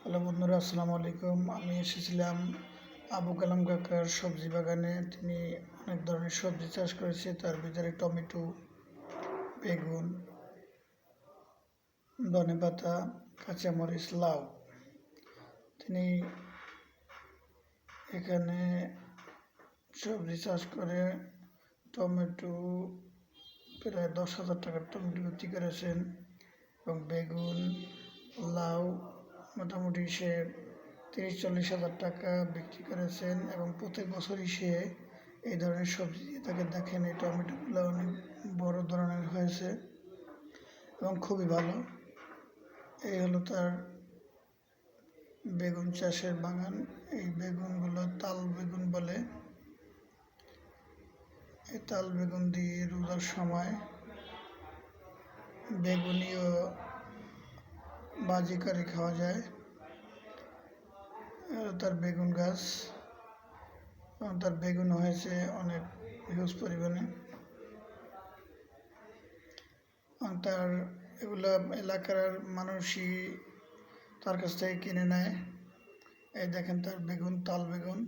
Hello বন্ধুরা, আসসালামু আলাইকুম। আমি এসেছিলাম আবু কালাম কাকার সবজি বাগানে। তিনি অনেক ধরনের সবজি চাষ করেছে, তার ভিতরে টমেটো, বেগুন, ধনেপাতা, কাঁচামরিচ, লাউ। তিনি এখানে সবজি চাষ করে টমেটো প্রায় 10,000 টাকার টমেটো বিক্রি করেছেন এবং বেগুন, লাউ মোটামুটি সে 30-40 হাজার টাকা বিক্রি করেছেন এবং প্রত্যেক বছরই সে এই ধরনের সবজি দিয়ে থাকে। দেখেন এই টমেটোগুলো অনেক বড় ধরনের হয়েছে এবং খুবই ভালো। এই হলো তার বেগুন চাষের বাগান। এই বেগুনগুলো তাল বেগুন বলে। এই তাল বেগুন দিয়ে রোজার সময় বেগুনিও ভাজি করে খাওয়া যায়। তার বেগুন গাছ, তার বেগুন হয়েছে অনেক হিউজ পরিমাণে। তার এগুলা এলাকার মানুষই তার কাছ থেকে কিনে নেয়। এই দেখেন তার বেগুন, তাল বেগুন,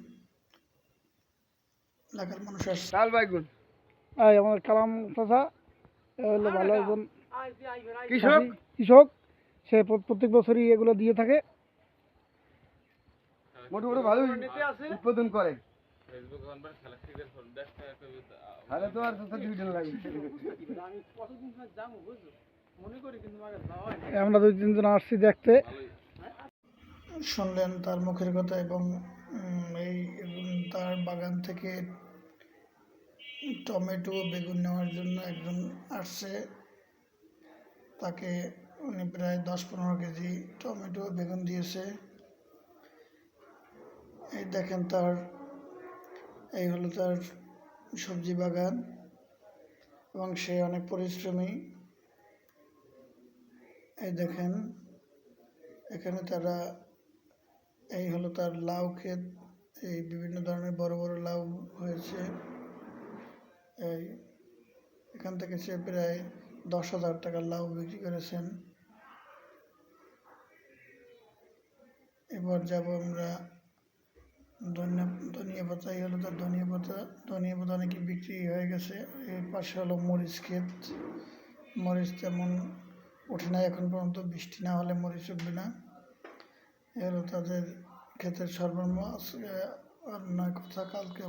এলাকার মানুষ আসছে। তাল বেগুন আমার কালাম চাচা হলো ভালো একজন কৃষক। কৃষক। সে প্রত্যেক বছরই এগুলো দিয়ে থাকে। মোটামুটি ভালোই উৎপাদন করে। তাহলে তো আর দুই দিন লাগবে। আমরা 2-3 জন আসছি দেখতে। শুনলেন তার মুখের কথা এবং এই তার বাগান থেকে টমেটো বেগুন নেওয়ার জন্য একজন আসছে। তাকে উনি প্রায় 10-15 কেজি টমেটো বেগুন দিয়েছে। এই দেখেন এই হলো তার সবজি বাগান এবং সে অনেক পরিশ্রমী। এই দেখেন এখানে এই হলো তার লাউ ক্ষেত। এই বিভিন্ন ধরনের বড় বড় লাউ হয়েছে। এখান থেকে সে প্রায় 10,000 টাকার লাউ বিক্রি করেছেন। এবার যাব আমরা ধনিয়া পাতা। এই হলো তার ধনিয়া পাতা অনেকে বিক্রি হয়ে গেছে। এর পাশে হলো মরিচ ক্ষেত। মরিচ তেমন ওঠে না এখন পর্যন্ত, বৃষ্টি না হলে মরিচ উঠবে না। এ হলো তাদের ক্ষেতের সর্বমোট। আর নয় কথা কালকে